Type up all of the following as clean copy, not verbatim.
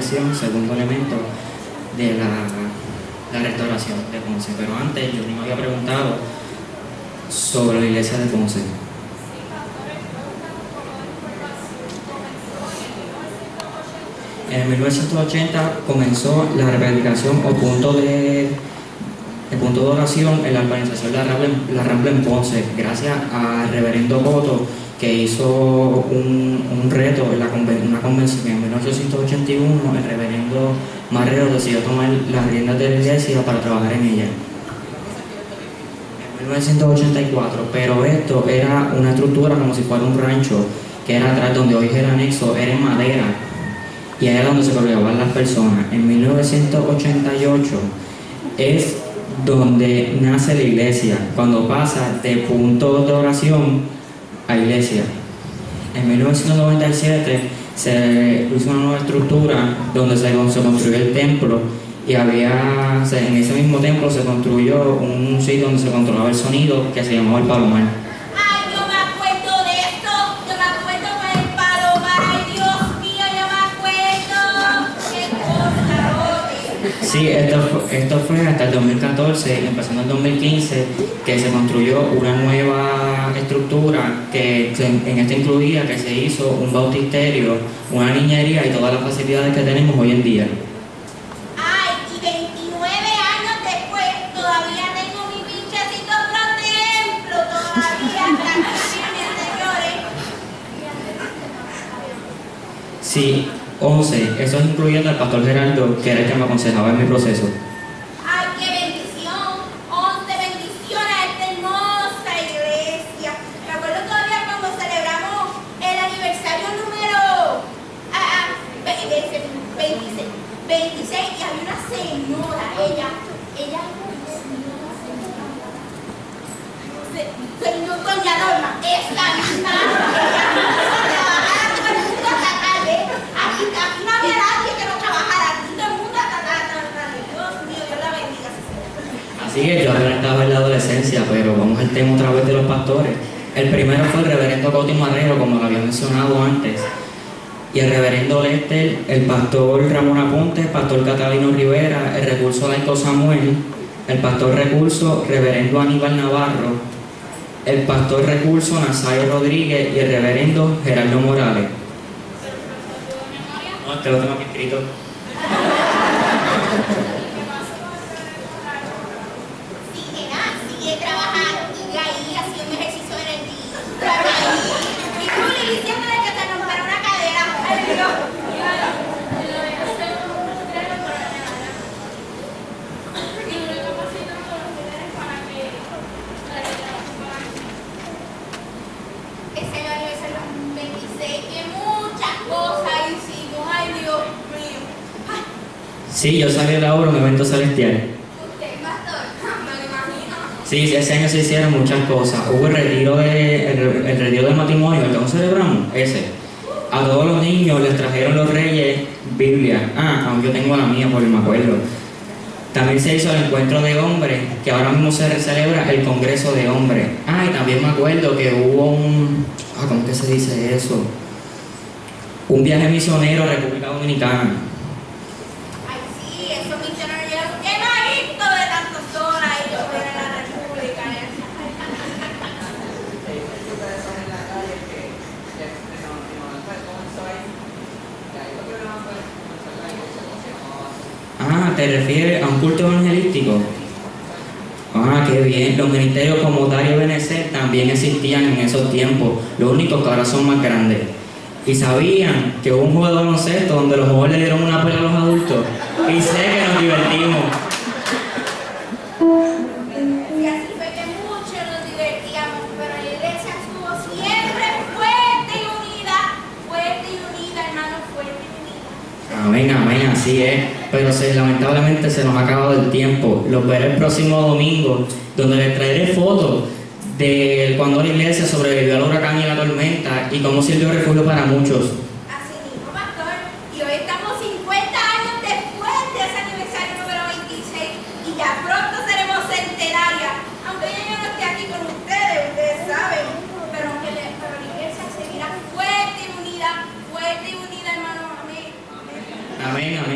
urbanización, segundo elemento de la restauración de Ponce. Pero antes yo me había preguntado sobre la iglesia de Ponce. En 1980 comenzó la reivindicación o el punto de oración en la urbanización de la Rambla en Ponce, gracias al reverendo Coto, que hizo un reto en una convención en 1881. El reverendo Marrero decidió tomar las riendas de la iglesia para trabajar en ella. En 1984, pero esto era una estructura como si fuera un rancho, que era atrás donde hoy es el anexo, era en madera, y ahí era donde se congregaban las personas. En 1988 es donde nace la iglesia, cuando pasa de punto de oración a iglesia. En 1997 se hizo una nueva estructura donde se construyó el templo, y en ese mismo templo se construyó un sitio donde se controlaba el sonido, que se llamaba el Palomar. Ay, yo me acuerdo de esto, yo me acuerdo con el Palomar, ay Dios mío, yo me acuerdo. Qué cosa, Sí, esto fue hasta el 2014, empezando el 2015, que se construyó una nueva estructura que en esta incluía que se hizo un bautisterio, una niñería y todas las facilidades que tenemos hoy en día. Ay, y 29 años después todavía tengo mi pinchecito pro templo, todavía, tranquilos, señores. Sí, 11, eso incluyendo al pastor Gerardo, que era el que me aconsejaba en mi proceso. Ay, qué bendición, 11 bendiciones a esta hermosa iglesia. Me acuerdo todavía cuando celebramos el aniversario número 26, y había una señora, ella señor doña Norma, esa misma, aquí no había nadie que no trabajara, aquí todo el mundo Dios mío, Dios la bendiga. Así que yo había estado en la adolescencia, pero vamos al tema otra vez de los pastores. El primero fue el reverendo Coto Marrero, como lo había mencionado antes, y el reverendo Lester, el pastor Ramón Aponte, el pastor Catalino Rivera, el recurso laico Samuel, el pastor recurso reverendo Aníbal Navarro, el pastor recurso Nazario Rodríguez y el reverendo Gerardo Morales. No, este lo tengo aquí escrito. Sigue trabajando, sigue ahí haciendo ejercicio en el día. Y tú, diciéndole que te romperá una cadera. Ay, Dios. Ese año es el 26, que muchas cosas hicimos. Ay, Dios mío. Ay. Sí, yo salí de la obra, un evento celestial. Usted, pastor, me lo imagino. Sí, ese año se hicieron muchas cosas. Hubo el retiro del matrimonio, el que no celebramos, ese. A todos los niños les trajeron los reyes Biblia. Aunque yo tengo la mía porque me acuerdo. También se hizo el encuentro de hombres, que ahora mismo se celebra el Congreso de Hombres. Y también me acuerdo que hubo ¿cómo que se dice eso? Un viaje misionero a República Dominicana. Ay, sí, esos misioneros llegaron quemaditos de tantos solas y yo en la República. ¿Te refieres a un culto evangelístico? Qué bien. Los ministerios como Dario y Benecer también existían en esos tiempos. Lo único que ahora son más grandes. ¿Y sabían que hubo un juego de baloncesto donde los jóvenes le dieron una pelea a los adultos? Y sé que nos divertimos. Y así fue que muchos nos divertíamos, pero la iglesia estuvo siempre fuerte y unida, hermanos, fuerte y unida. Amén, amén, así es. Pero lamentablemente se nos ha acabado el tiempo. Los veré el próximo domingo, donde les traeré fotos de cuando la iglesia sobrevivió al huracán y a la tormenta y cómo sirvió refugio para muchos. Así mismo, pastor. Y hoy estamos 50 años después de ese aniversario número 26 y ya pronto seremos centenarias. Aunque yo no esté aquí con ustedes saben. Pero la iglesia seguirá fuerte y unida, hermano. Amén. Amén, amén.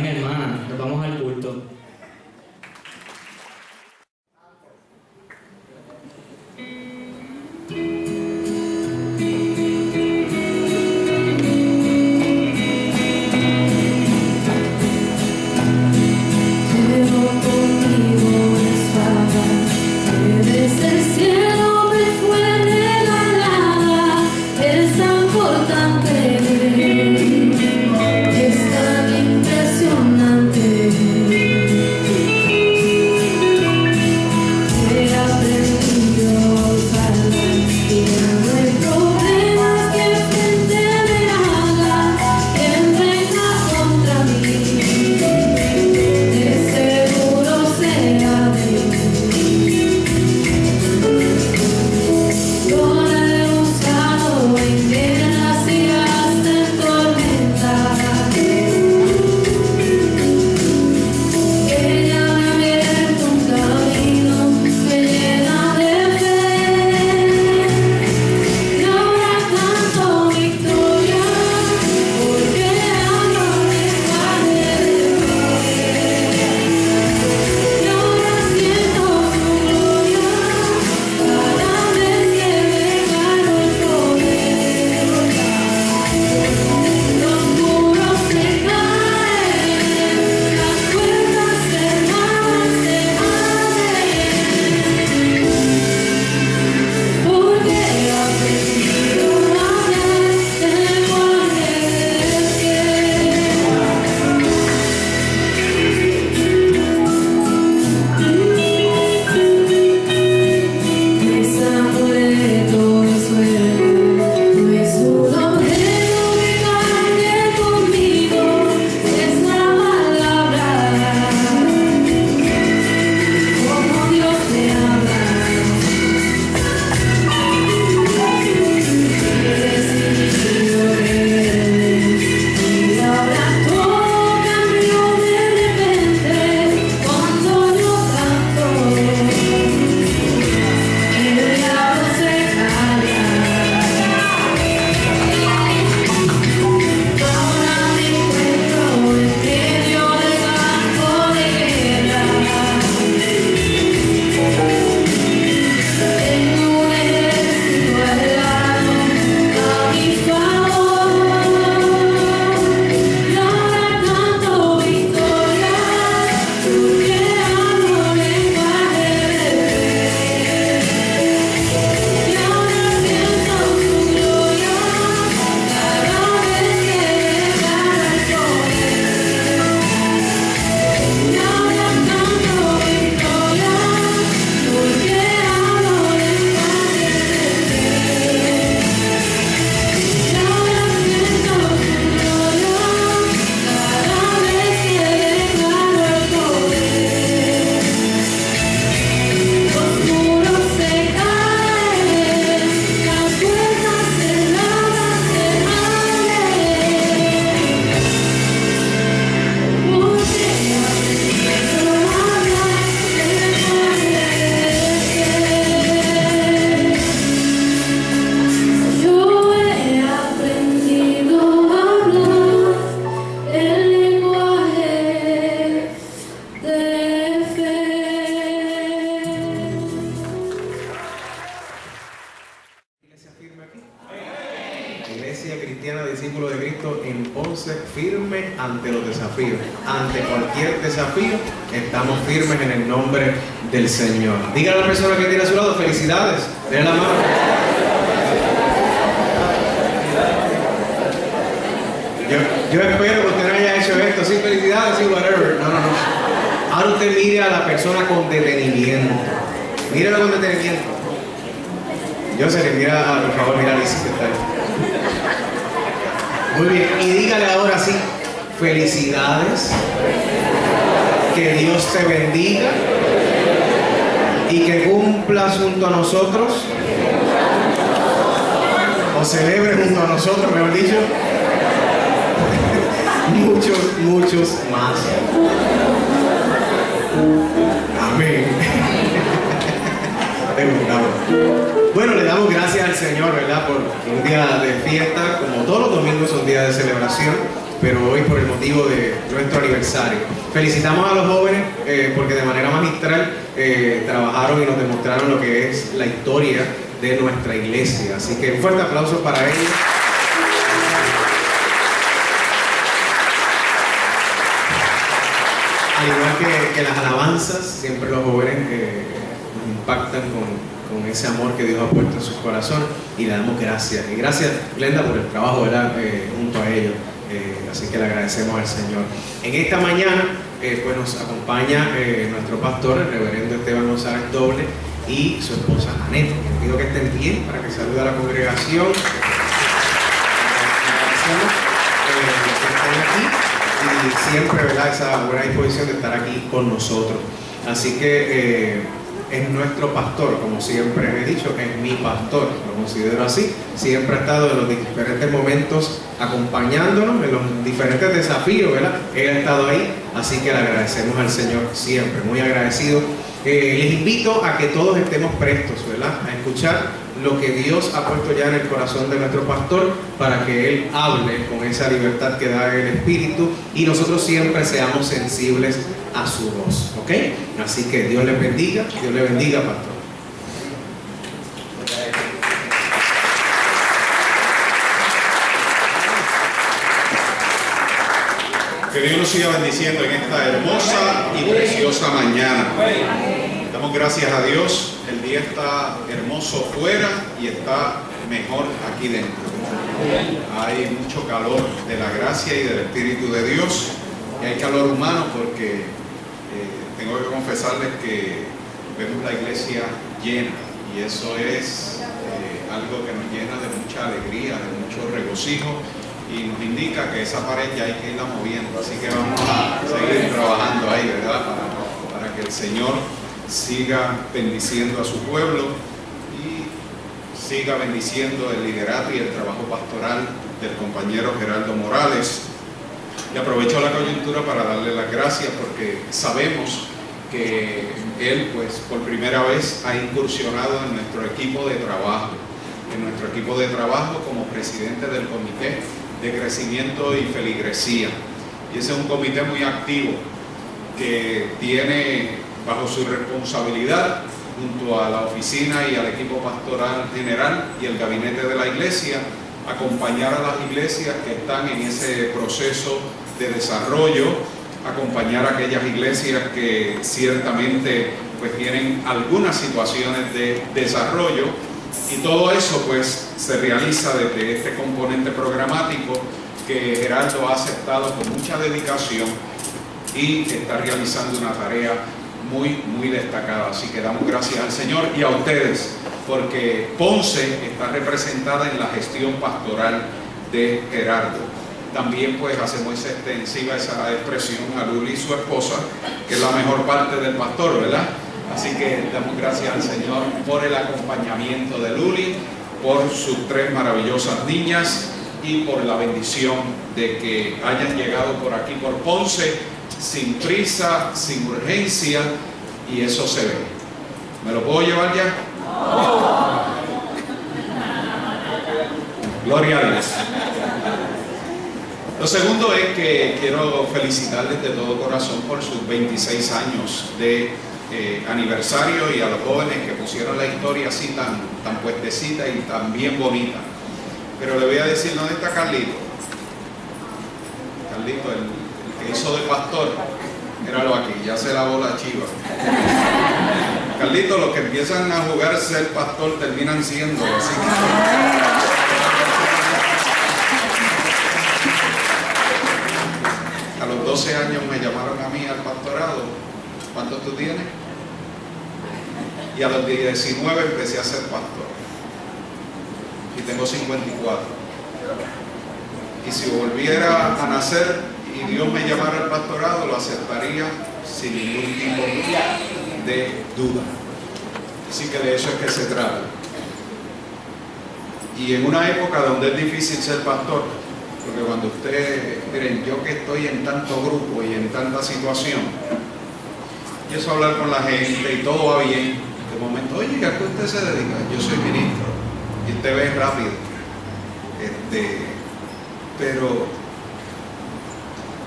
cristiana, discípulo de Cristo en Ponce, firme ante los desafíos. Ante cualquier desafío, estamos firmes en el nombre del Señor. Dígale a la persona que tiene a su lado, felicidades. Denle la mano. Yo espero que usted no haya hecho esto, sí, felicidades, sí, whatever. No. Ahora usted mire a la persona con detenimiento. Míralo con detenimiento. Yo sé que mira, por favor, mira a Liz que está ahí. Muy bien, y dígale ahora sí, felicidades, que Dios te bendiga y que cumplas junto a nosotros, o celebre junto a nosotros, mejor dicho, muchos más. Amén. Bueno, le damos gracias al Señor, ¿verdad? Por un día de fiesta, como todos los domingos son días de celebración, pero hoy por el motivo de nuestro aniversario. Felicitamos a los jóvenes porque de manera magistral trabajaron y nos demostraron lo que es la historia de nuestra iglesia. Así que un fuerte aplauso para ellos. Al igual que las alabanzas, siempre los jóvenes nos impactan con ese amor que Dios ha puesto en sus corazones y le damos gracias. Y gracias, Glenda, por el trabajo, ¿verdad? Junto a ellos. Así que le agradecemos al Señor. En esta mañana pues nos acompaña nuestro pastor, el reverendo Esteban González Doble, y su esposa Anet. Les pido que estén bien para que salude a la congregación. Agradecemos que estén aquí y siempre, ¿verdad? Esa buena disposición de estar aquí con nosotros. Así que es nuestro pastor, como siempre he dicho, es mi pastor, lo considero así. Siempre ha estado en los diferentes momentos acompañándonos, en los diferentes desafíos, ¿verdad? Él ha estado ahí, así que le agradecemos al Señor siempre, muy agradecido. Les invito a que todos estemos prestos, ¿verdad? A escuchar lo que Dios ha puesto ya en el corazón de nuestro pastor para que Él hable con esa libertad que da el Espíritu y nosotros siempre seamos sensibles a su voz, ¿ok? Así que Dios le bendiga, pastor. Que Dios nos siga bendiciendo en esta hermosa y preciosa mañana. Damos gracias a Dios. El día está hermoso fuera y está mejor aquí dentro. Hay mucho calor de la gracia y del Espíritu de Dios. Y hay calor humano porque tengo que confesarles que vemos la iglesia llena. Y eso es algo que nos llena de mucha alegría, de mucho regocijo. Y nos indica que esa pared ya hay que irla moviendo, así que vamos a seguir trabajando ahí, ¿verdad? Para que el Señor siga bendiciendo a su pueblo y siga bendiciendo el liderato y el trabajo pastoral del compañero Geraldo Morales. Y aprovecho la coyuntura para darle las gracias porque sabemos que él, pues, por primera vez ha incursionado en nuestro equipo de trabajo, como presidente del comité de crecimiento y feligresía. Y ese es un comité muy activo que tiene bajo su responsabilidad, junto a la oficina y al equipo pastoral general y el gabinete de la iglesia, acompañar a las iglesias que están en ese proceso de desarrollo, acompañar a aquellas iglesias que ciertamente pues tienen algunas situaciones de desarrollo. Y todo eso pues se realiza desde este componente programático que Geraldo ha aceptado con mucha dedicación y está realizando una tarea muy destacada. Así que damos gracias al Señor y a ustedes porque Ponce está representada en la gestión pastoral de Geraldo. También pues hacemos extensiva esa expresión a Luli y su esposa, que es la mejor parte del pastor, ¿verdad? Así que damos gracias al Señor por el acompañamiento de Luli, por sus 3 maravillosas niñas y por la bendición de que hayan llegado por aquí, por Ponce, sin prisa, sin urgencia, y eso se ve. ¿Me lo puedo llevar ya? Gloria a Dios. Lo segundo es que quiero felicitarles de todo corazón por sus 26 años de aniversario y a los jóvenes que pusieron la historia así tan puestecita y tan bien bonita. Pero le voy a decir, ¿dónde está Carlito? Carlito, el que hizo de pastor, míralo aquí, ya se lavó la chiva. Carlito, los que empiezan a jugar ser pastor terminan siendo, así que... A los 12 años me llamaron a mí al pastorado. ¿Cuántos tú tienes? Y a los 19 empecé a ser pastor. Y tengo 54. Y si volviera a nacer y Dios me llamara al pastorado, lo aceptaría sin ningún tipo de duda. Así que de eso es que se trata. Y en una época donde es difícil ser pastor, porque cuando usted, miren, yo que estoy en tanto grupo y en tanta situación, empiezo a hablar con la gente y todo va bien. De momento, oye, ¿a qué usted se dedica? Yo soy ministro. Y usted ve rápido. Pero, o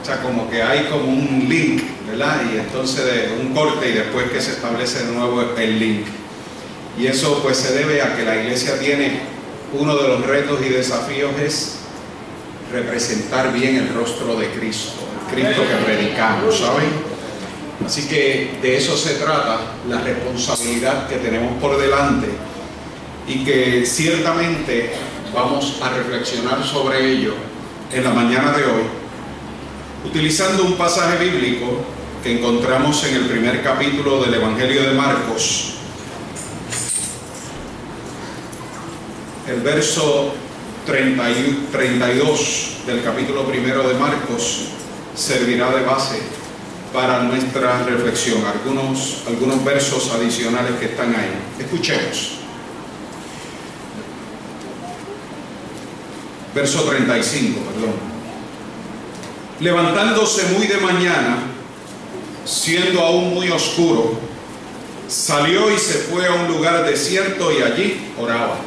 sea, como que hay como un link, ¿verdad? Y entonces un corte y después que se establece de nuevo el link. Y eso pues se debe a que la iglesia tiene uno de los retos y desafíos es representar bien el rostro de Cristo, el Cristo que predicamos, ¿saben? Así que de eso se trata, la responsabilidad que tenemos por delante y que ciertamente vamos a reflexionar sobre ello en la mañana de hoy, utilizando un pasaje bíblico que encontramos en el primer capítulo del Evangelio de Marcos. El verso 32 del capítulo primero de Marcos servirá de base para nuestra reflexión. Algunos versos adicionales que están ahí. Escuchemos. Verso 35, perdón. Levantándose muy de mañana, siendo aún muy oscuro, salió y se fue a un lugar desierto y allí oraba.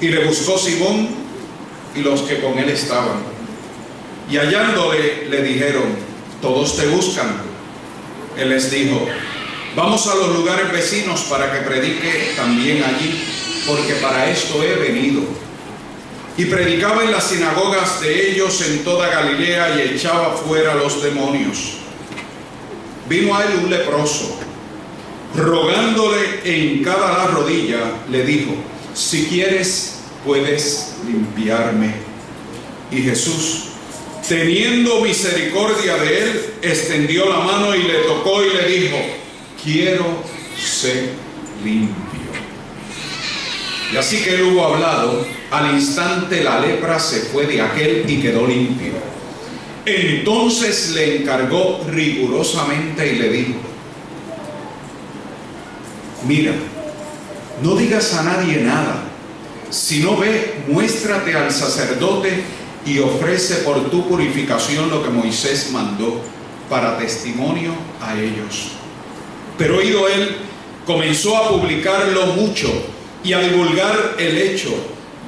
Y le buscó Simón y los que con él estaban. Y hallándole le dijeron: todos te buscan. Él les dijo: vamos a los lugares vecinos para que predique también allí, porque para esto he venido. Y predicaba en las sinagogas de ellos en toda Galilea y echaba fuera los demonios. Vino a él un leproso, rogándole en cada rodilla, le dijo: si quieres, puedes limpiarme. Y Jesús, teniendo misericordia de él, extendió la mano y le tocó y le dijo: quiero ser limpio. Y así que él hubo hablado, al instante la lepra se fue de aquel y quedó limpio. Entonces le encargó rigurosamente y le dijo: mira, no digas a nadie nada, sino ve, muéstrate al sacerdote y ofrece por tu purificación lo que Moisés mandó para testimonio a ellos. Pero oído él, comenzó a publicarlo mucho y a divulgar el hecho,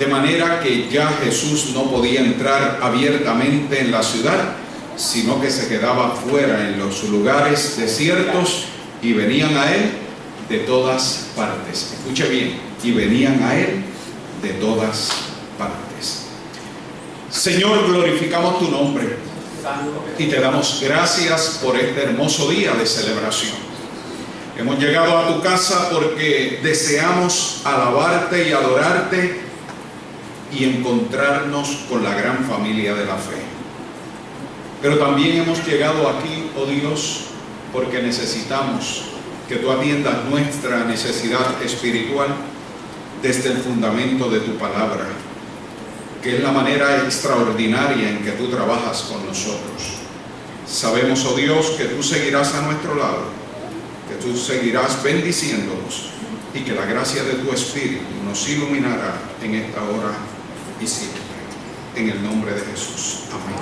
de manera que ya Jesús no podía entrar abiertamente en la ciudad, sino que se quedaba fuera en los lugares desiertos, y venían a él de todas partes. Escuche bien, y venían a él de todas partes. Señor, glorificamos tu nombre y te damos gracias por este hermoso día de celebración. Hemos llegado a tu casa porque deseamos alabarte y adorarte y encontrarnos con la gran familia de la fe. Pero también hemos llegado aquí, oh Dios, porque necesitamos que tú atiendas nuestra necesidad espiritual desde el fundamento de tu palabra, que es la manera extraordinaria en que tú trabajas con nosotros. Sabemos, oh Dios, que tú seguirás a nuestro lado, que tú seguirás bendiciéndonos y que la gracia de tu Espíritu nos iluminará en esta hora y siempre. En el nombre de Jesús. Amén.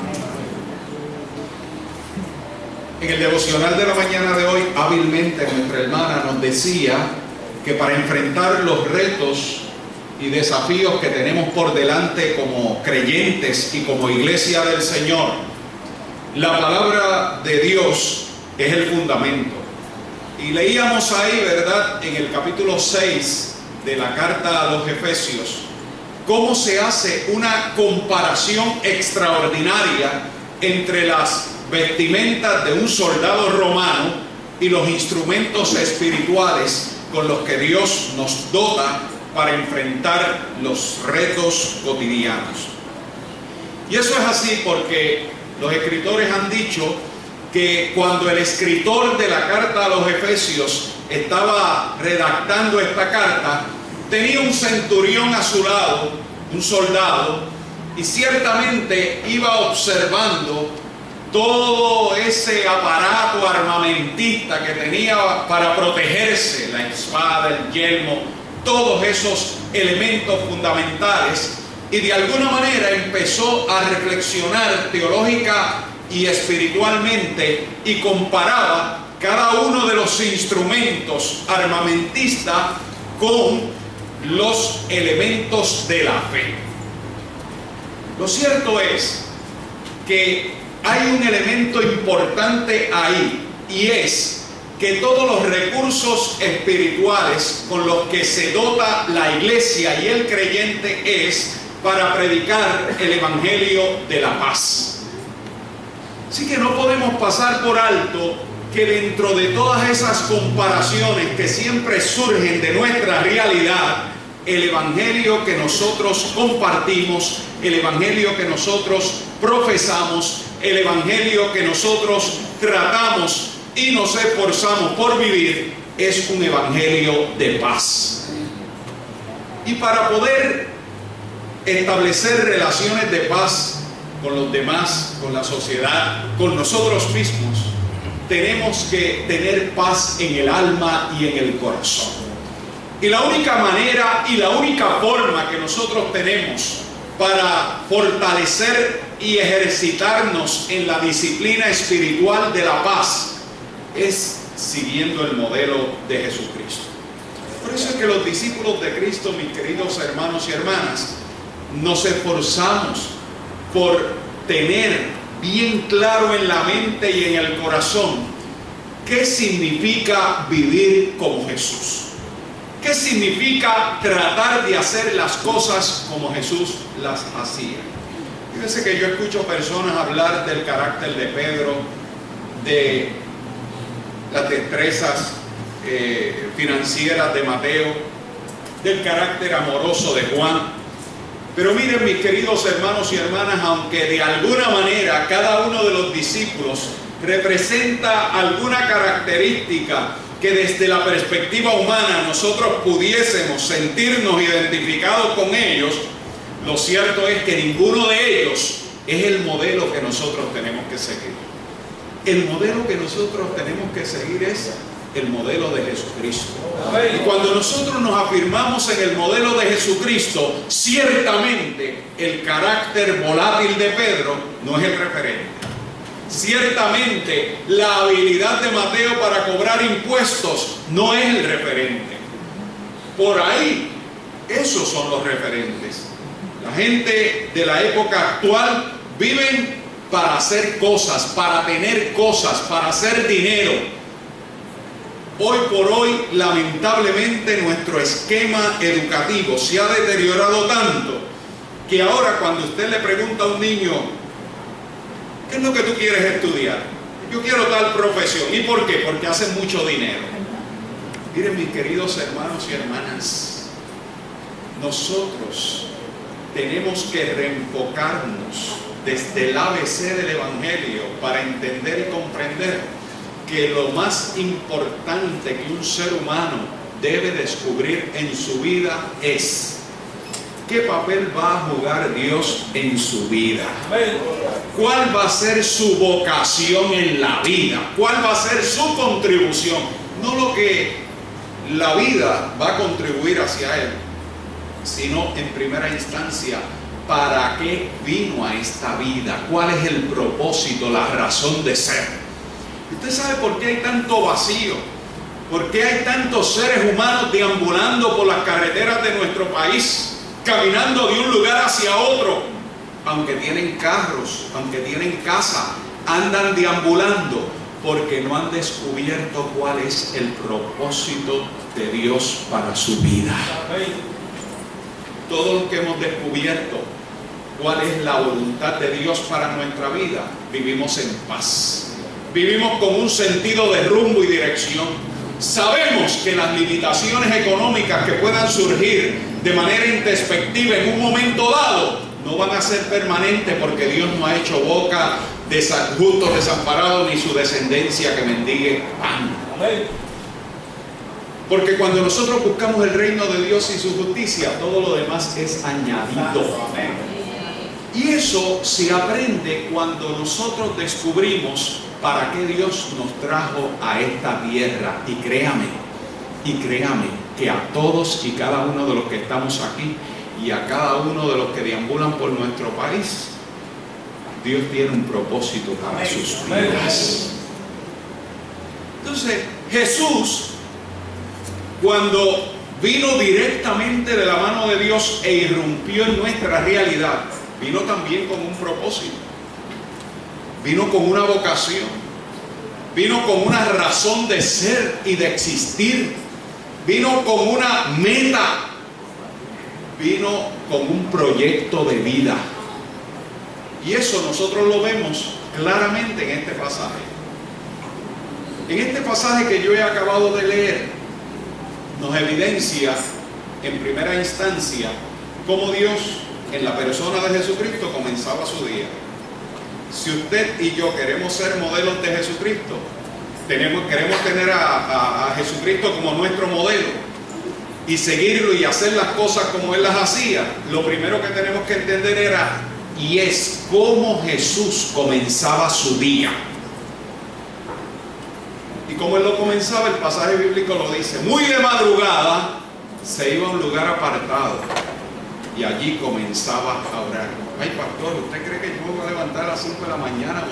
En el devocional de la mañana de hoy, hábilmente nuestra hermana nos decía que para enfrentar los retos y desafíos que tenemos por delante como creyentes y como iglesia del Señor, la palabra de Dios es el fundamento. Y leíamos ahí, ¿verdad?, en el capítulo 6 de la carta a los Efesios, cómo se hace una comparación extraordinaria entre las vestimentas de un soldado romano y los instrumentos espirituales con los que Dios nos dota para enfrentar los retos cotidianos. Y eso es así porque los escritores han dicho que cuando el escritor de la carta a los Efesios estaba redactando esta carta, tenía un centurión a su lado, un soldado, y ciertamente iba observando todo ese aparato armamentista que tenía para protegerse, la espada, el yelmo, todos esos elementos fundamentales, y de alguna manera empezó a reflexionar teológica y espiritualmente y comparaba cada uno de los instrumentos armamentistas con los elementos de la fe. Lo cierto es que hay un elemento importante ahí, y es que todos los recursos espirituales con los que se dota la iglesia y el creyente es para predicar el evangelio de la paz. Así que no podemos pasar por alto que dentro de todas esas comparaciones que siempre surgen de nuestra realidad, el evangelio que nosotros compartimos, el evangelio que nosotros profesamos, el evangelio que nosotros tratamos y nos esforzamos por vivir, es un evangelio de paz. Y para poder establecer relaciones de paz con los demás, con la sociedad, con nosotros mismos, tenemos que tener paz en el alma y en el corazón. Y la única manera y la única forma que nosotros tenemos para fortalecer y ejercitarnos en la disciplina espiritual de la paz es siguiendo el modelo de Jesucristo. Por eso es que los discípulos de Cristo, mis queridos hermanos y hermanas, nos esforzamos por tener bien claro en la mente y en el corazón qué significa vivir como Jesús. ¿Qué significa tratar de hacer las cosas como Jesús las hacía? Fíjense que yo escucho personas hablar del carácter de Pedro, de las destrezas financieras de Mateo, del carácter amoroso de Juan. Pero miren, mis queridos hermanos y hermanas, aunque de alguna manera cada uno de los discípulos representa alguna característica que desde la perspectiva humana nosotros pudiésemos sentirnos identificados con ellos, lo cierto es que ninguno de ellos es el modelo que nosotros tenemos que seguir. El modelo que nosotros tenemos que seguir es el modelo de Jesucristo. Y cuando nosotros nos afirmamos en el modelo de Jesucristo, ciertamente el carácter volátil de Pedro no es el referente. Ciertamente la habilidad de Mateo para cobrar impuestos no es el referente. Por ahí, esos son los referentes. La gente de la época actual viven para hacer cosas, para tener cosas, para hacer dinero. Hoy por hoy, lamentablemente, nuestro esquema educativo se ha deteriorado tanto que ahora cuando usted le pregunta a un niño, ¿qué es lo que tú quieres estudiar? Yo quiero tal profesión. ¿Y por qué? Porque hacen mucho dinero. Miren, mis queridos hermanos y hermanas, nosotros tenemos que reenfocarnos desde el ABC del Evangelio para entender y comprender que lo más importante que un ser humano debe descubrir en su vida es qué papel va a jugar Dios en su vida, cuál va a ser su vocación en la vida, cuál va a ser su contribución, no lo que la vida va a contribuir hacia él, sino en primera instancia para qué vino a esta vida, cuál es el propósito, la razón de ser. ¿Usted sabe por qué hay tanto vacío? ¿Por qué hay tantos seres humanos deambulando por las carreteras de nuestro país, caminando de un lugar hacia otro? Aunque tienen carros, aunque tienen casa, andan deambulando porque no han descubierto cuál es el propósito de Dios para su vida. todos los que hemos descubierto cuál es la voluntad de Dios para nuestra vida, vivimos en paz. Vivimos con un sentido de rumbo y dirección. Sabemos que las limitaciones económicas que puedan surgir de manera introspectiva en un momento dado no van a ser permanentes, porque Dios no ha hecho boca de justos desamparados ni su descendencia que mendigue pan. Porque cuando nosotros buscamos el reino de Dios y su justicia, todo lo demás es añadido. Y eso se aprende cuando nosotros descubrimos para qué Dios nos trajo a esta tierra. Y créame que a todos y cada uno de los que estamos aquí y a cada uno de los que deambulan por nuestro país, Dios tiene un propósito para sus vidas. Entonces, Jesús, cuando vino directamente de la mano de Dios e irrumpió en nuestra realidad, vino también con un propósito, vino con una vocación, vino con una razón de ser y de existir, vino con una meta, vino con un proyecto de vida. Y eso nosotros lo vemos claramente en este pasaje. En este pasaje que yo he acabado de leer, nos evidencia en primera instancia cómo Dios, en la persona de Jesucristo, comenzaba su día. Si usted y yo queremos ser modelos de Jesucristo, queremos tener a Jesucristo como nuestro modelo y seguirlo y hacer las cosas como Él las hacía, lo primero que tenemos que entender es cómo Jesús comenzaba su día. Y como Él lo comenzaba, el pasaje bíblico lo dice: muy de madrugada se iba a un lugar apartado y allí comenzaba a orar. Ay, pastor, ¿usted cree que yo me voy a levantar a las 5 de la mañana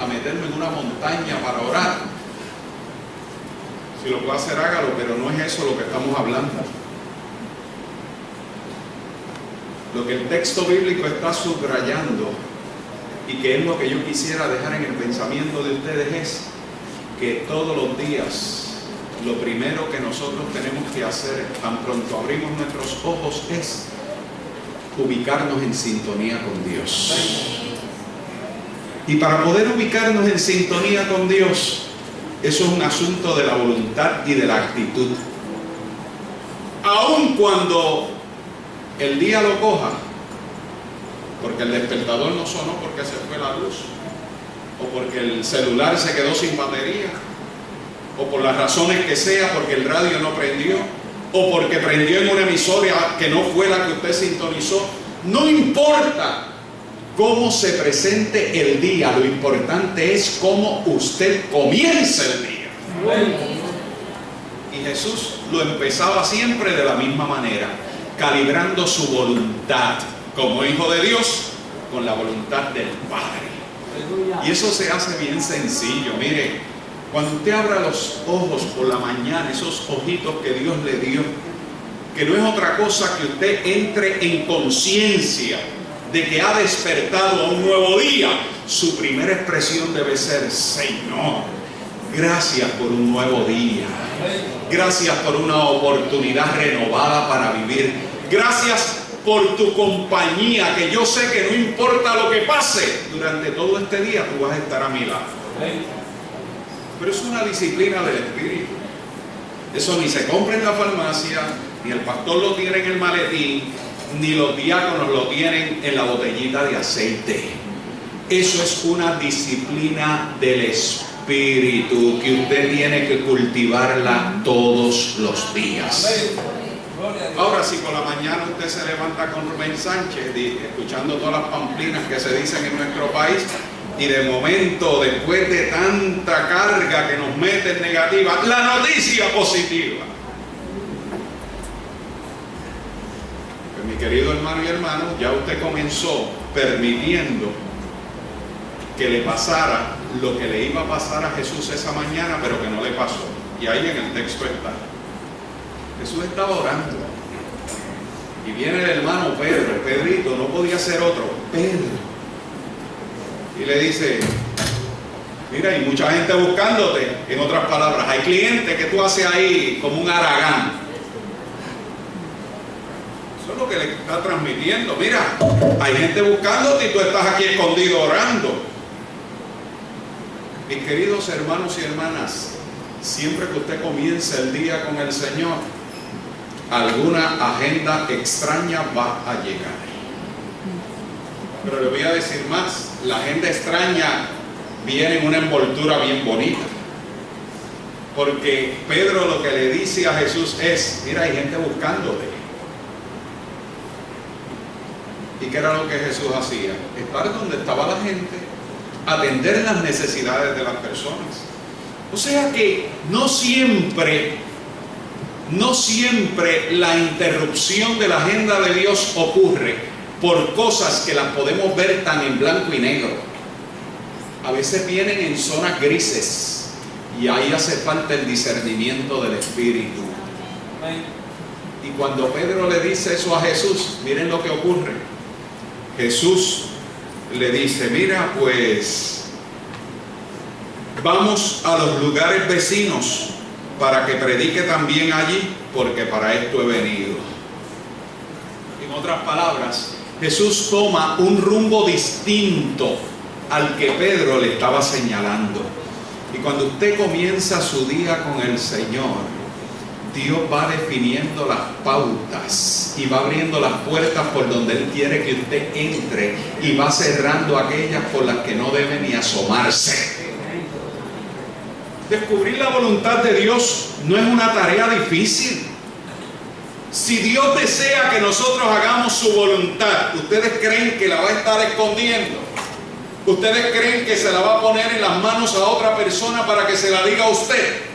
a meterme en una montaña para orar? Si lo puede hacer, hágalo, pero no es eso lo que estamos hablando. Lo que el texto bíblico está subrayando, y que es lo que yo quisiera dejar en el pensamiento de ustedes, es que todos los días lo primero que nosotros tenemos que hacer, tan pronto abrimos nuestros ojos, es ubicarnos en sintonía con Dios. Y para poder ubicarnos en sintonía con Dios, eso es un asunto de la voluntad y de la actitud. Aun cuando el día lo coja, porque el despertador no sonó porque se fue la luz, o porque el celular se quedó sin batería, o por las razones que sea, porque el radio no prendió, o porque prendió en una emisora que no fue la que usted sintonizó. No importa cómo se presente el día, lo importante es cómo usted comienza el día. Y Jesús lo empezaba siempre de la misma manera, calibrando su voluntad como hijo de Dios con la voluntad del Padre. Y eso se hace bien sencillo. Mire, cuando usted abra los ojos por la mañana, esos ojitos que Dios le dio, que no es otra cosa que usted entre en conciencia de que ha despertado a un nuevo día, su primera expresión debe ser: Señor, gracias por un nuevo día, gracias por una oportunidad renovada para vivir, gracias por tu compañía, que yo sé que no importa lo que pase durante todo este día, tú vas a estar a mi lado. Pero es una disciplina del Espíritu. Eso ni se compra en la farmacia, ni el pastor lo tiene en el maletín, ni los diáconos lo tienen en la botellita de aceite. Eso es una disciplina del Espíritu que usted tiene que cultivarla todos los días. Ahora, si por la mañana usted se levanta con Rubén Sánchez escuchando todas las pamplinas que se dicen en nuestro país, y de momento, después de tanta carga que nos meten negativa, la noticia positiva, pues mi querido hermano y hermano, ya usted comenzó permitiendo que le pasara lo que le iba a pasar a Jesús esa mañana, pero que no le pasó. Y ahí en el texto está: Jesús estaba orando y viene el hermano Pedro, Pedrito, no podía ser otro, Pedro, y le dice: mira, hay mucha gente buscándote. En otras palabras, hay clientes que tú haces ahí como un haragán. Eso es lo que le está transmitiendo. Mira, hay gente buscándote y tú estás aquí escondido orando. Mis queridos hermanos y hermanas, siempre que usted comience el día con el Señor, alguna agenda extraña va a llegar. Pero le voy a decir más, la agenda extraña viene en una envoltura bien bonita. Porque Pedro lo que le dice a Jesús es, mira, hay gente buscándote. ¿Y qué era lo que Jesús hacía? Estar donde estaba la gente, atender las necesidades de las personas. O sea que no siempre la interrupción de la agenda de Dios ocurre por cosas que las podemos ver tan en blanco y negro. A veces vienen en zonas grises y ahí hace falta el discernimiento del Espíritu. Y cuando Pedro le dice eso a Jesús, miren lo que ocurre. Jesús le dice, mira, pues vamos a los lugares vecinos para que predique también allí, porque para esto he venido. En otras palabras, Jesús toma un rumbo distinto al que Pedro le estaba señalando. Y cuando usted comienza su día con el Señor, Dios va definiendo las pautas y va abriendo las puertas por donde Él quiere que usted entre y va cerrando aquellas por las que no debe ni asomarse. Descubrir la voluntad de Dios no es una tarea difícil. Si Dios desea que nosotros hagamos su voluntad, ¿ustedes creen que la va a estar escondiendo? ¿Ustedes creen que se la va a poner en las manos a otra persona para que se la diga a usted?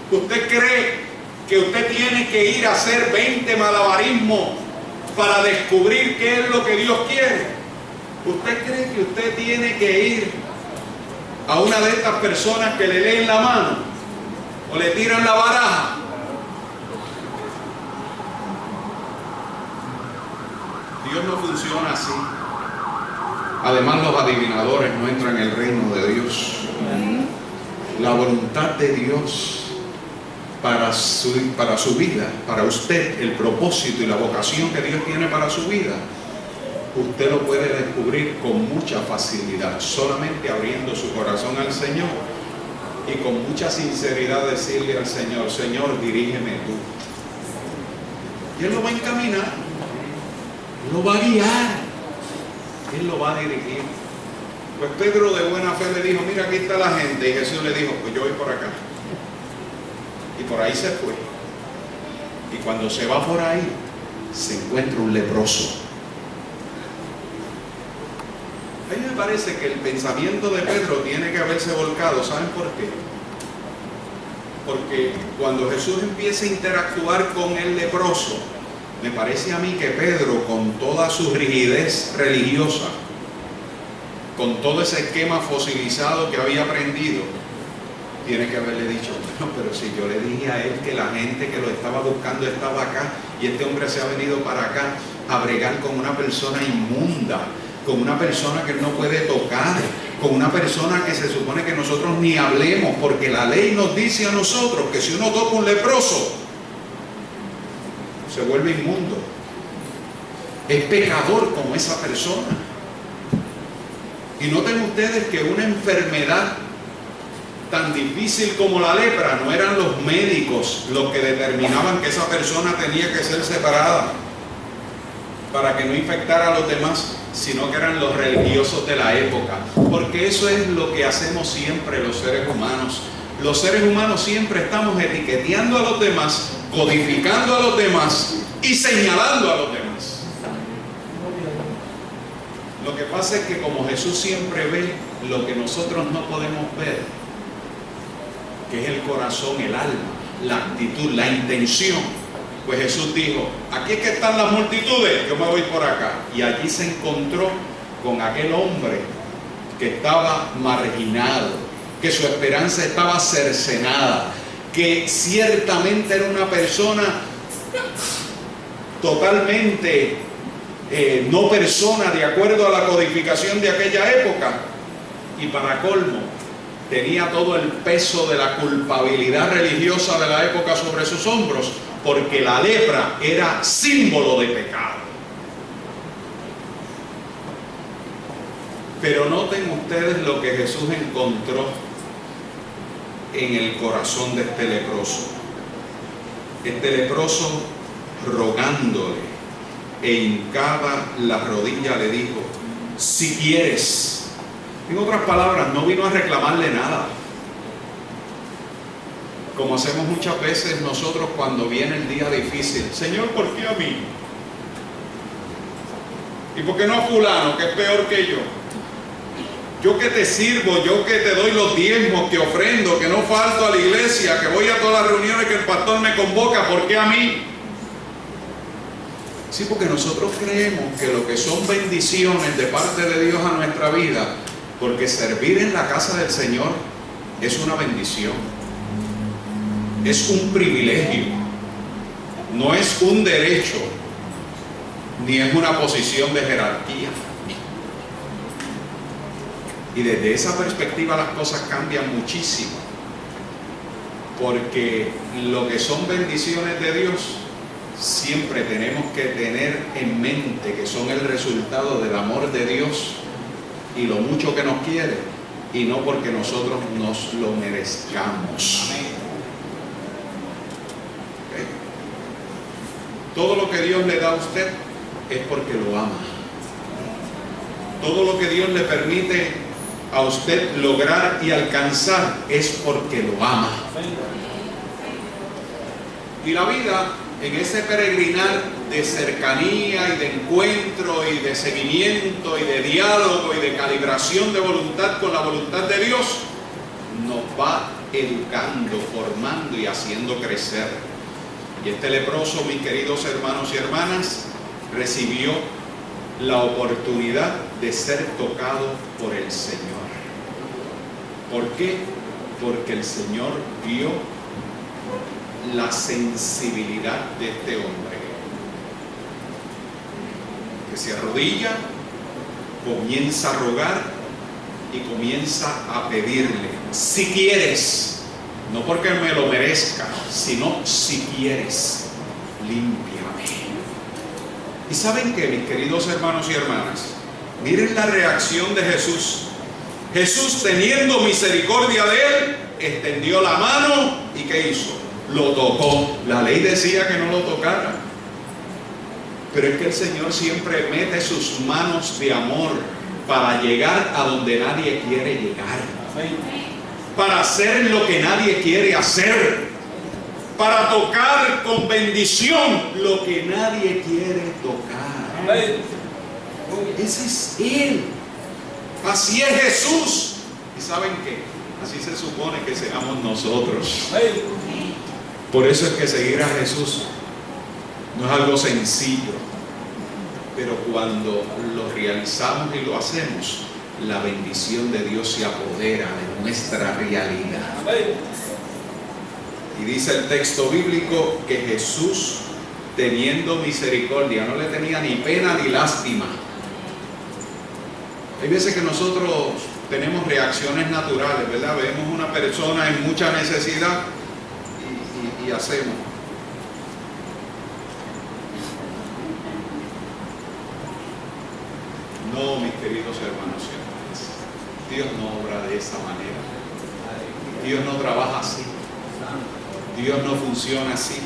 ¿Usted cree que usted tiene que ir a hacer 20 malabarismos para descubrir qué es lo que Dios quiere? ¿Usted cree que usted tiene que ir a una de estas personas que le leen la mano o le tiran la baraja? Dios no funciona así. Además, los adivinadores no entran en el reino de Dios. La voluntad de Dios para su vida, para usted, el propósito y la vocación que Dios tiene para su vida, usted lo puede descubrir con mucha facilidad, solamente abriendo su corazón al Señor y con mucha sinceridad decirle al Señor, Señor, dirígeme tú. Y Él lo va a encaminar, lo va a guiar, Él lo va a dirigir. Pues Pedro de buena fe le dijo, mira, aquí está la gente. Y Jesús le dijo, pues yo voy por acá. Y por ahí se fue. Y cuando se va por ahí, se encuentra un leproso. A mí me parece que el pensamiento de Pedro tiene que haberse volcado. ¿Saben por qué? Porque cuando Jesús empieza a interactuar con el leproso, me parece a mí que Pedro, con toda su rigidez religiosa, con todo ese esquema fosilizado que había aprendido, tiene que haberle dicho, bueno, pero si yo le dije a él que la gente que lo estaba buscando estaba acá y este hombre se ha venido para acá a bregar con una persona inmunda, con una persona que él no puede tocar, con una persona que se supone que nosotros ni hablemos, porque la ley nos dice a nosotros que si uno toca un leproso, se vuelve inmundo, es pecador como esa persona. Y noten ustedes que una enfermedad tan difícil como la lepra no eran los médicos los que determinaban que esa persona tenía que ser separada para que no infectara a los demás, sino que eran los religiosos de la época, porque eso es lo que hacemos siempre los seres humanos. Los seres humanos siempre estamos etiqueteando a los demás, codificando a los demás y señalando a los demás. Lo que pasa es que como Jesús siempre ve lo que nosotros no podemos ver, que es el corazón, el alma, la actitud, la intención, pues Jesús dijo, aquí es que están las multitudes, yo me voy por acá. Y allí se encontró con aquel hombre que estaba marginado, que su esperanza estaba cercenada, que ciertamente era una persona totalmente no persona de acuerdo a la codificación de aquella época. Y para colmo, tenía todo el peso de la culpabilidad religiosa de la época sobre sus hombros, porque la lepra era símbolo de pecado. Pero noten ustedes lo que Jesús encontró en el corazón de este leproso. Este leproso, rogándole e hincada la rodilla, le dijo: si quieres. En otras palabras, no vino a reclamarle nada, como hacemos muchas veces nosotros cuando viene el día difícil. Señor, ¿por qué a mí? ¿Y por qué no a fulano, que es peor que yo? Yo que te sirvo, yo que te doy los diezmos, que ofrendo, que no falto a la iglesia, que voy a todas las reuniones que el pastor me convoca, ¿por qué a mí? Sí, porque nosotros creemos que lo que son bendiciones de parte de Dios a nuestra vida, porque servir en la casa del Señor es una bendición, es un privilegio, no es un derecho, ni es una posición de jerarquía. Y desde esa perspectiva las cosas cambian muchísimo, porque lo que son bendiciones de Dios siempre tenemos que tener en mente que son el resultado del amor de Dios y lo mucho que nos quiere, y no porque nosotros nos lo merezcamos. ¿Okay? Todo lo que Dios le da a usted es porque lo ama. Todo lo que Dios le permite a usted lograr y alcanzar es porque lo ama. Y la vida, en ese peregrinar de cercanía y de encuentro y de seguimiento y de diálogo y de calibración de voluntad con la voluntad de Dios, nos va educando, formando y haciendo crecer. Y este leproso, mis queridos hermanos y hermanas, recibió la oportunidad de ser tocado por el Señor. ¿Por qué? Porque el Señor vio la sensibilidad de este hombre, que se arrodilla, comienza a rogar y comienza a pedirle: si quieres, no porque me lo merezca, sino si quieres, límpiame. ¿Y saben qué, mis queridos hermanos y hermanas? Miren la reacción de Jesús. Jesús, teniendo misericordia de él, extendió la mano y ¿qué hizo? Lo tocó. La ley decía que no lo tocara, pero es que el Señor siempre mete sus manos de amor para llegar a donde nadie quiere llegar, para hacer lo que nadie quiere hacer, para tocar con bendición lo que nadie quiere tocar. Ese es Él. Así es Jesús. ¿Y saben qué? Así se supone que seamos nosotros. Por eso es que seguir a Jesús no es algo sencillo, pero cuando lo realizamos y lo hacemos, la bendición de Dios se apodera de nuestra realidad. Y dice el texto bíblico que Jesús, teniendo misericordia, no le tenía ni pena ni lástima. Hay veces que nosotros tenemos reacciones naturales, ¿verdad? Vemos una persona en mucha necesidad y hacemos. No, mis queridos hermanos y hermanas, Dios no obra de esa manera. Dios no trabaja así. Dios no funciona así,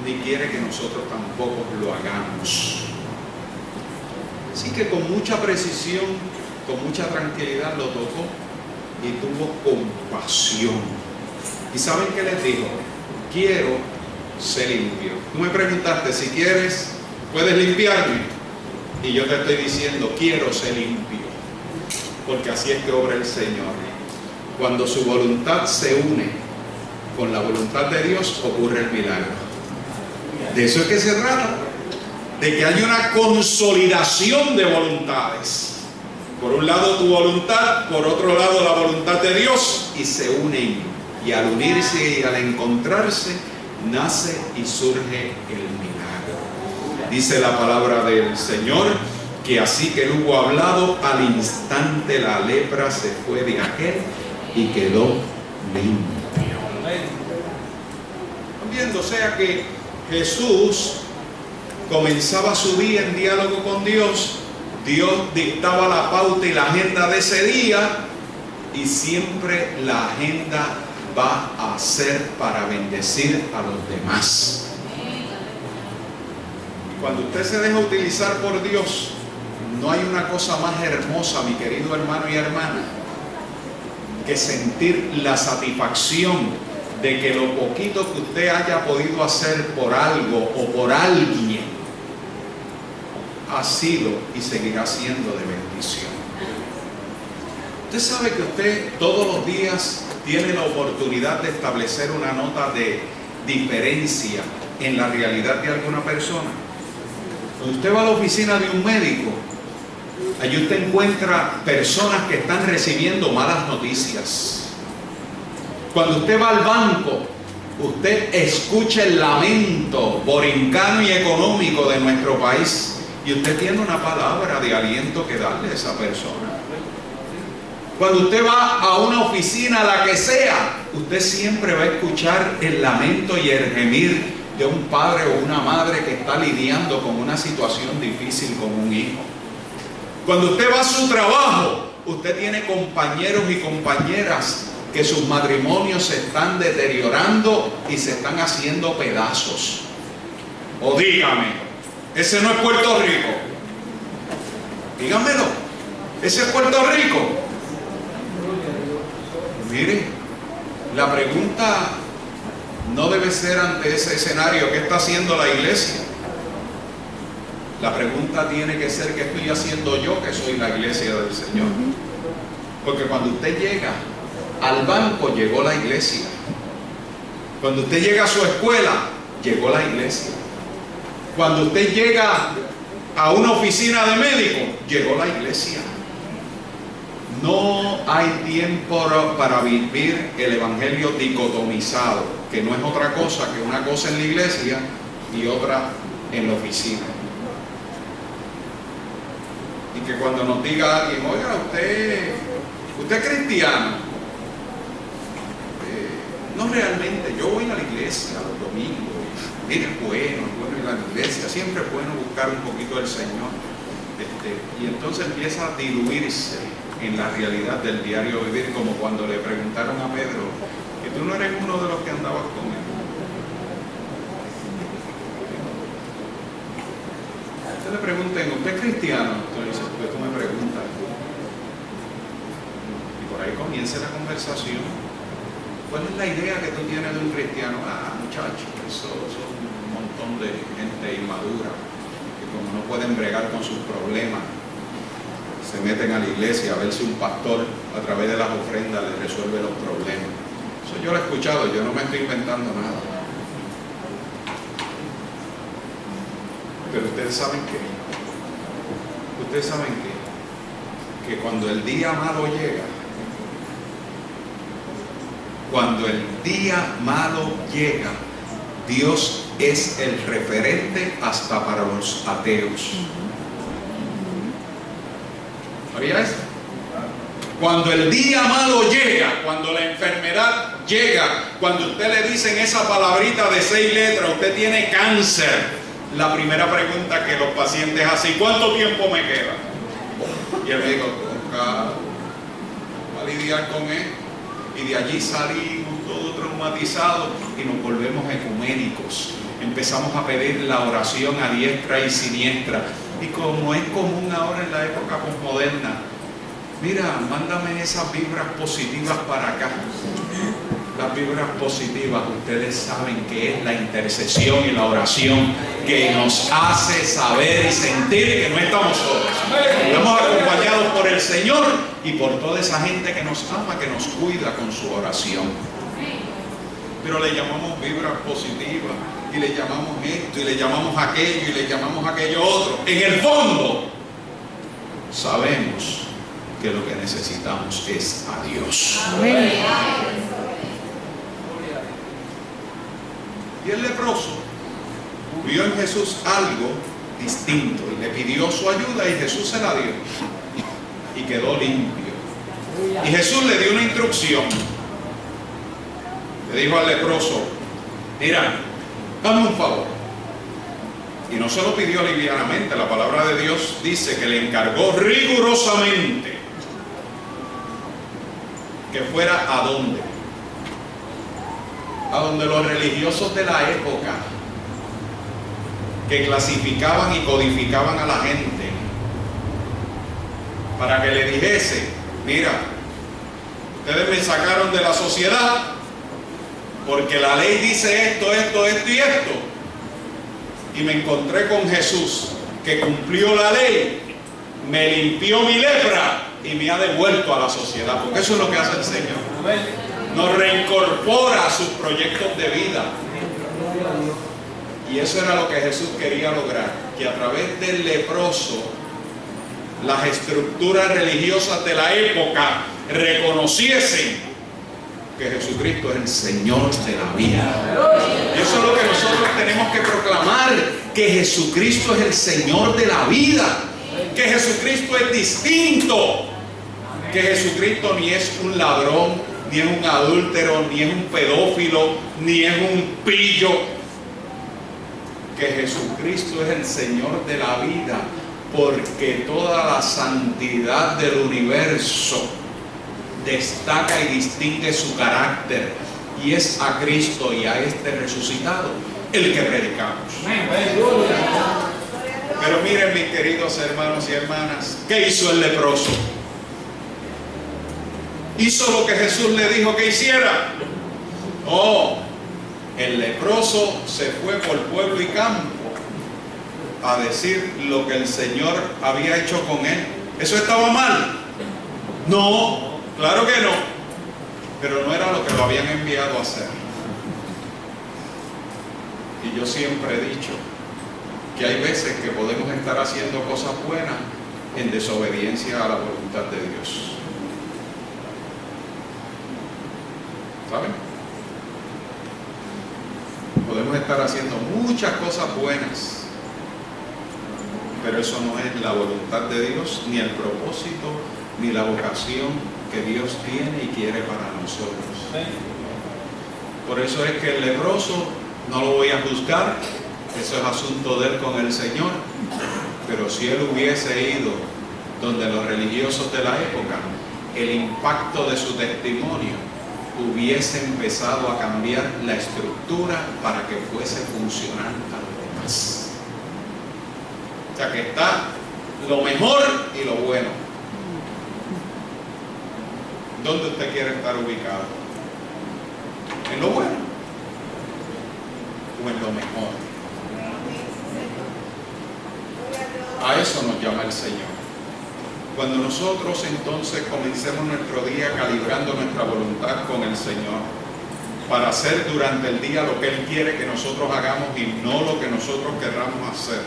ni quiere que nosotros tampoco lo hagamos. Así que con mucha precisión, con mucha tranquilidad lo tocó y tuvo compasión. ¿Y saben qué les dijo? Quiero ser limpio. Tú me preguntaste: si quieres, puedes limpiarme. Y yo te estoy diciendo: quiero ser limpio. Porque así es que obra el Señor. Cuando su voluntad se une con la voluntad de Dios, ocurre el milagro. De eso es que se trata, de que hay una consolidación de voluntades. Por un lado tu voluntad, por otro lado la voluntad de Dios, y se unen, y al unirse y al encontrarse nace y surge el milagro. Dice la palabra del Señor que así que él hubo hablado, al instante la lepra se fue de aquel y quedó limpio. Viendo, o sea que Jesús comenzaba su día en diálogo con Dios. Dios dictaba la pauta y la agenda de ese día, y siempre la agenda va a ser para bendecir a los demás. Y cuando usted se deja utilizar por Dios, no hay una cosa más hermosa, mi querido hermano y hermana, que sentir la satisfacción de que lo poquito que usted haya podido hacer por algo o por alguien ha sido y seguirá siendo de bendición. Usted sabe que usted todos los días tiene la oportunidad de establecer una nota de diferencia en la realidad de alguna persona. Cuando usted va a la oficina de un médico, allí usted encuentra personas que están recibiendo malas noticias. Cuando usted va al banco, usted escucha el lamento borincano y económico de nuestro país, y usted tiene una palabra de aliento que darle a esa persona. Cuando usted va a una oficina, la que sea, usted siempre va a escuchar el lamento y el gemir de un padre o una madre que está lidiando con una situación difícil con un hijo. Cuando usted va a su trabajo, usted tiene compañeros y compañeras que sus matrimonios se están deteriorando y se están haciendo pedazos. O dígame, ese no es Puerto Rico. Dígamelo, ese es Puerto Rico. Mire, la pregunta no debe ser ante ese escenario: ¿qué está haciendo la iglesia? La pregunta tiene que ser: ¿qué estoy haciendo yo, que soy la iglesia del Señor? Porque cuando usted llega al banco, llegó la iglesia. Cuando usted llega a su escuela, llegó la iglesia. Cuando usted llega a una oficina de médico, llegó la iglesia. No hay tiempo para vivir el evangelio dicotomizado, que no es otra cosa que una cosa en la iglesia y otra en la oficina. Y que cuando nos diga alguien: oiga, usted es cristiano. No, realmente, yo voy a la iglesia los domingos. Mire, es bueno ir a la iglesia. Siempre es bueno buscar un poquito del Señor. Y entonces empieza a diluirse en la realidad del diario vivir, como cuando le preguntaron a Pedro: ¿y tú no eres uno de los que andabas con él? Usted le pregunten: ¿usted es cristiano? Entonces dice: tú me preguntas. Y por ahí comienza la conversación. ¿Cuál es la idea que tú tienes de un cristiano? Muchachos, eso son un montón de gente inmadura que, como no pueden bregar con sus problemas, se meten a la iglesia a ver si un pastor a través de las ofrendas les resuelve los problemas. Eso yo lo he escuchado, yo no me estoy inventando nada. Pero ustedes saben que cuando el día malo llega, Dios es el referente hasta para los ateos. ¿Sabía eso? Cuando el día malo llega, cuando la enfermedad llega, cuando usted le dicen esa palabrita de 6 letras: usted tiene cáncer, la primera pregunta que los pacientes hacen: ¿cuánto tiempo me queda? Y el médico: va a lidiar con él. Y de allí salimos todos traumatizados y nos volvemos ecuménicos. Empezamos a pedir la oración a diestra y siniestra. Y como es común ahora en la época posmoderna: mira, mándame esas vibras positivas para acá. Las vibras positivas, ustedes saben que es la intercesión y la oración que nos hace saber y sentir que no estamos solos. Estamos acompañados por el Señor y por toda esa gente que nos ama, que nos cuida con su oración. Pero le llamamos vibras positivas, y le llamamos esto, y le llamamos aquello, y le llamamos aquello otro. En el fondo, sabemos que lo que necesitamos es a Dios. Amén. Y el leproso vio en Jesús algo distinto y le pidió su ayuda, y Jesús se la dio y quedó limpio. Y Jesús le dio una instrucción. Le dijo al leproso: mira, dame un favor. Y no se lo pidió livianamente. La palabra de Dios dice que le encargó rigurosamente que fuera ¿a dónde? A donde los religiosos de la época, que clasificaban y codificaban a la gente, para que le dijese: mira, ustedes me sacaron de la sociedad porque la ley dice esto, esto, esto y esto, y me encontré con Jesús que cumplió la ley, me limpió mi lepra y me ha devuelto a la sociedad, porque eso es lo que hace el Señor. Nos reincorpora a sus proyectos de vida. Y eso era lo que Jesús quería lograr, que a través del leproso las estructuras religiosas de la época reconociesen que Jesucristo es el Señor de la vida. Y eso es lo que nosotros tenemos que proclamar, que Jesucristo es el Señor de la vida, que Jesucristo es distinto, que Jesucristo ni es un ladrón, ni es un adúltero, ni es un pedófilo, ni es un pillo, que Jesucristo es el Señor de la vida, porque toda la santidad del universo destaca y distingue su carácter, y es a Cristo y a este resucitado el que predicamos. Pero miren, mis queridos hermanos y hermanas, ¿qué hizo el leproso? ¿Hizo lo que Jesús le dijo que hiciera? No, el leproso se fue por pueblo y campo a decir lo que el Señor había hecho con él. ¿Eso estaba mal? No, claro que no, pero no era lo que lo habían enviado a hacer. Y yo siempre he dicho que hay veces que podemos estar haciendo cosas buenas en desobediencia a la voluntad de Dios. ¿Saben? Podemos estar haciendo muchas cosas buenas, pero eso no es la voluntad de Dios, ni el propósito, ni la vocación que Dios tiene y quiere para nosotros. Por eso es que el leproso no lo voy a juzgar, eso es asunto de él con el Señor, pero si él hubiese ido donde los religiosos de la época, el impacto de su testimonio hubiese empezado a cambiar la estructura para que fuese funcional a los demás. O sea que está lo mejor y lo bueno. ¿Dónde usted quiere estar ubicado? ¿En lo bueno o en lo mejor? A eso nos llama el Señor. Cuando nosotros entonces comencemos nuestro día calibrando nuestra voluntad con el Señor para hacer durante el día lo que Él quiere que nosotros hagamos y no lo que nosotros querramos hacer,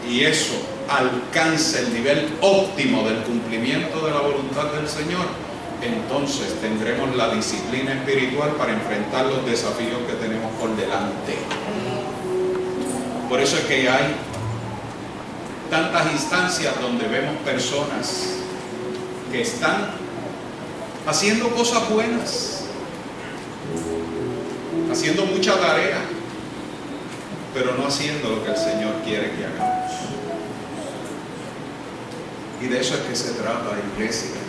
y eso alcance el nivel óptimo del cumplimiento de la voluntad del Señor, entonces tendremos la disciplina espiritual para enfrentar los desafíos que tenemos por delante. Por eso es que hay tantas instancias donde vemos personas que están haciendo cosas buenas, haciendo mucha tarea, pero no haciendo lo que el Señor quiere que hagamos. Y de eso es que se trata, iglesia,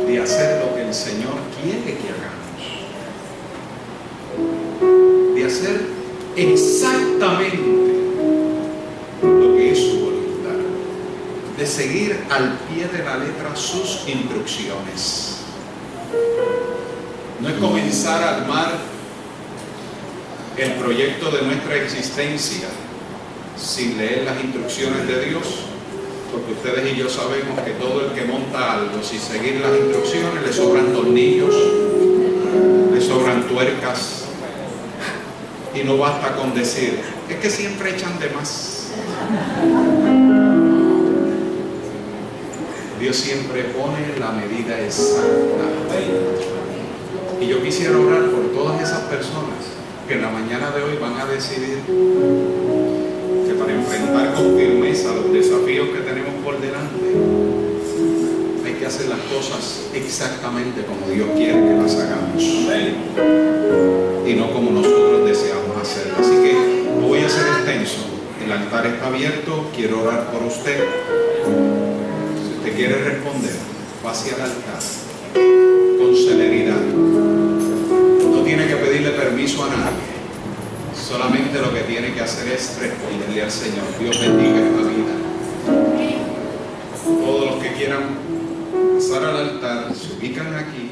de hacer lo que el Señor quiere que hagamos, de hacer exactamente lo que es su voluntad, de seguir al pie de la letra sus instrucciones. No es comenzar a armar el proyecto de nuestra existencia sin leer las instrucciones de Dios, porque ustedes y yo sabemos que todo el que monta algo sin seguir las instrucciones le sobran tornillos, le sobran tuercas, y no basta con decir, es que siempre echan de más. Dios siempre pone la medida exacta. Y yo quisiera orar por todas esas personas que en la mañana de hoy van a decidir que para enfrentar con firmeza los desafíos que tenemos por delante hay que que hacer las cosas exactamente como Dios quiere que las hagamos y no como nosotros deseamos hacerlas. Así que no voy a ser extenso. El altar está abierto, quiero orar por usted. Si usted quiere responder, va hacia el altar con celeridad. No tiene que pedirle permiso a nadie. Solamente lo que tiene que hacer es responderle al Señor. Dios bendiga esta vida. Todos los que quieran pasar al altar se ubican aquí.